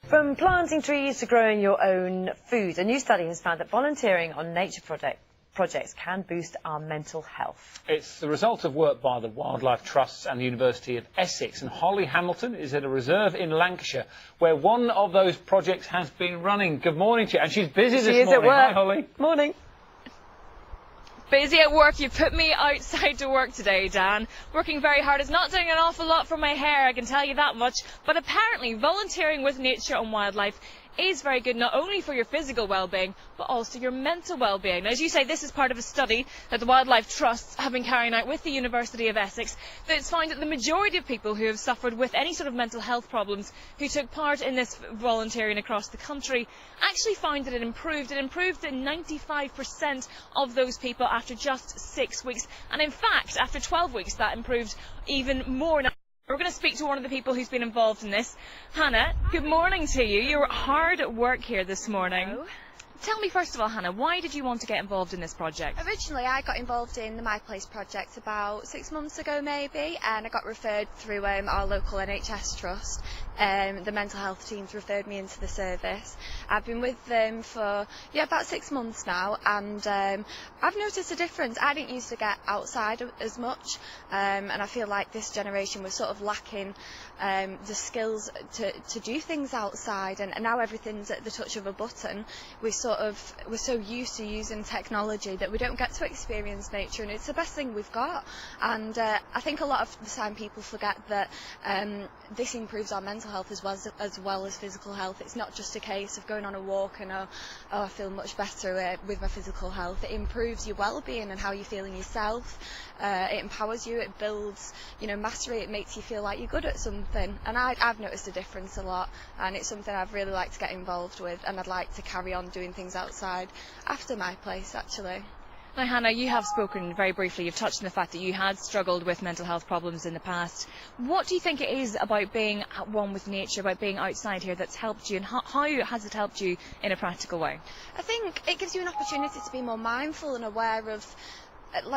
From planting trees to growing your own food, a new study has found that volunteering on nature projects can boost our mental health. It's the result of work by the Wildlife Trusts and the University of Essex. And Holly Hamilton is at a reserve in Lancashire where one of those projects has been running. Good morning to you. And she's busy this morning. She is at work. Hi, Holly. Morning. Busy at work. You put me outside to work today, Dan. Working very hard. It's not doing an awful lot for my hair, I can tell you that much. But apparently volunteering with nature and wildlife is very good, not only for your physical well-being, but also your mental well-being. Now, as you say, this is part of a study that the Wildlife Trusts have been carrying out with the University of Essex that's found that the majority of people who have suffered with any sort of mental health problems who took part in this volunteering across the country actually found that it improved. It improved in 95% of those people after just 6 weeks. And in fact, after 12 weeks, that improved even more. Now, we're going to speak to one of the people who's been involved in this. Hannah, good morning to you. You're hard at work here this morning. Hello. Tell me first of all, Hannah, why did you want to get involved in this project? Originally I got involved in the My Place project about 6 months ago maybe, and I got referred through our local NHS trust. The mental health teams referred me into the service. I've been with them for about 6 months now, and I've noticed a difference. I didn't used to get outside as much, and I feel like this generation was sort of lacking the skills to do things outside, and now everything's at the touch of a button. We're so used to using technology that we don't get to experience nature, and it's the best thing we've got. And I think a lot of the time people forget that this improves our mental health as well as physical health. It's not just a case of going on a walk and I feel much better with my physical health. It improves your well-being and how you're feeling yourself. It empowers you, it builds mastery, it makes you feel like you're good at something, and I've noticed a difference a lot, and it's something I'd really like to get involved with, and I'd like to carry on doing things outside after My Place actually. Now, Hannah, you have spoken very briefly, you've touched on the fact that you had struggled with mental health problems in the past. What do you think it is about being at one with nature, about being outside here, that's helped you, and how has it helped you in a practical way? I think it gives you an opportunity to be more mindful and aware of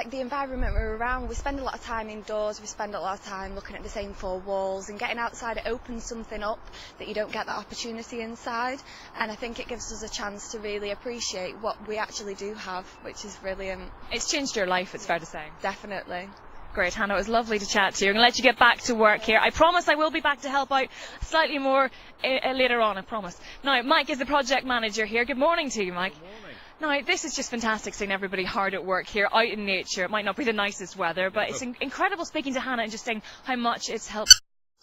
the environment we're around. We spend a lot of time indoors, we spend a lot of time looking at the same four walls, and getting outside, it opens something up that you don't get that opportunity inside, and I think it gives us a chance to really appreciate what we actually do have, which is brilliant. It's changed your life, it's fair to say. Definitely. Great, Hannah, it was lovely to chat to you. I'm going to let you get back to work here. I promise I will be back to help out slightly more later on, I promise. Now, Mike is the project manager here. Good morning to you, Mike. Good morning. Now, this is just fantastic seeing everybody hard at work here, out in nature. It might not be the nicest weather, but it's incredible speaking to Hannah and just seeing how much it's helped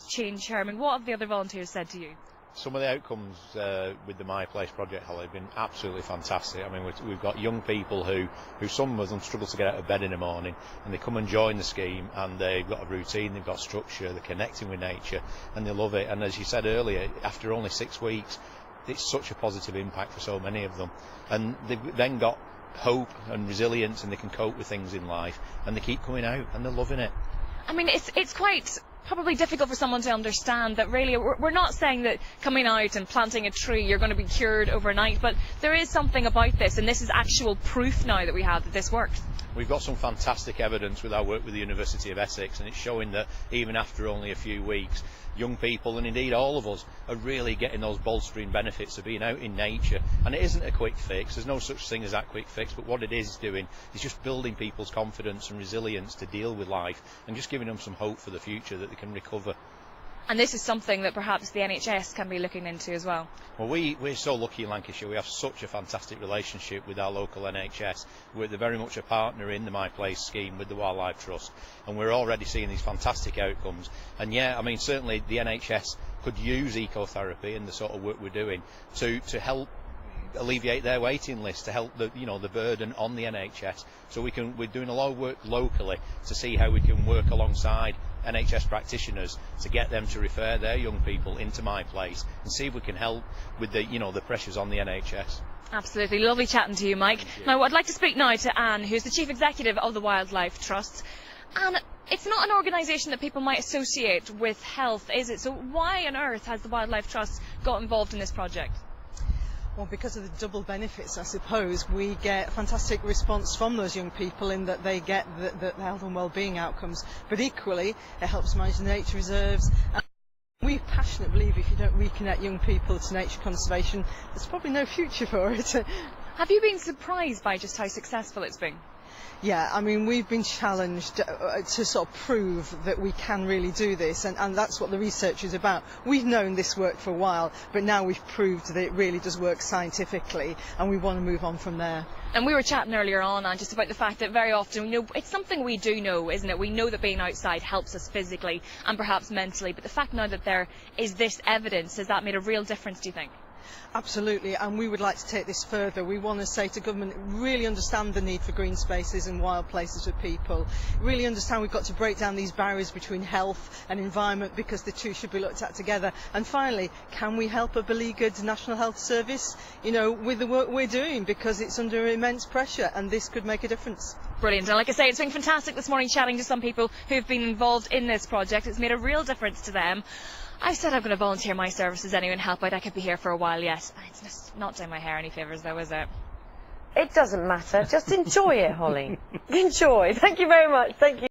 change her. I mean, what have the other volunteers said to you? Some of the outcomes with the My Place project, Holly, have been absolutely fantastic. I mean, we've got young people who some of them struggle to get out of bed in the morning, and they come and join the scheme, and they've got a routine, they've got structure, they're connecting with nature, and they love it. And as you said earlier, after only 6 weeks, it's such a positive impact for so many of them, and they've then got hope and resilience, and they can cope with things in life, and they keep coming out and they're loving it. I mean, it's quite probably difficult for someone to understand that really we're not saying that coming out and planting a tree you're going to be cured overnight, but there is something about this, and this is actual proof now that we have that this works. We've got some fantastic evidence with our work with the University of Essex, and it's showing that even after only a few weeks, young people, and indeed all of us, are really getting those bolstering benefits of being out in nature. And it isn't a quick fix, there's no such thing as that quick fix, but what it is doing is just building people's confidence and resilience to deal with life, and just giving them some hope for the future that they can recover. And this is something that perhaps the NHS can be looking into as well. Well, we're so lucky in Lancashire. We have such a fantastic relationship with our local NHS. They're very much a partner in the My Place scheme with the Wildlife Trust, and we're already seeing these fantastic outcomes. And yeah, I mean, certainly the NHS could use ecotherapy and the sort of work we're doing to help alleviate their waiting list, to help the burden on the NHS. So we're doing a lot of work locally to see how we can work alongside NHS practitioners to get them to refer their young people into My Place and see if we can help with the pressures on the NHS. Absolutely, lovely chatting to you, Mike. Now, I'd like to speak now to Anne, who's the Chief Executive of the Wildlife Trust. Anne, it's not an organisation that people might associate with health, is it? So why on earth has the Wildlife Trust got involved in this project? Well, because of the double benefits, I suppose. We get fantastic response from those young people in that they get the health and well-being outcomes, but equally it helps manage the nature reserves We passionately believe if you don't reconnect young people to nature conservation, there's probably no future for it. Have you been surprised by just how successful it's been? Yeah, I mean, we've been challenged to sort of prove that we can really do this, and that's what the research is about. We've known this worked for a while, but now we've proved that it really does work scientifically, and we want to move on from there. And we were chatting earlier on, just about the fact that very often, you know, it's something we do know, isn't it? We know that being outside helps us physically and perhaps mentally, but the fact now that there is this evidence, has that made a real difference, do you think? Absolutely, and we would like to take this further. We want to say to government, really understand the need for green spaces and wild places for people. Really understand we've got to break down these barriers between health and environment, because the two should be looked at together. And finally, can we help a beleaguered National Health Service, you know, with the work we're doing, because it's under immense pressure and this could make a difference. Brilliant. And like I say, it's been fantastic this morning chatting to some people who've been involved in this project. It's made a real difference to them. I've said I'm going to volunteer my services anyway and help out. I could be here for a while yet. It's just not doing my hair any favours though, is it? It doesn't matter. Just enjoy it, Holly. Enjoy. Thank you very much. Thank you.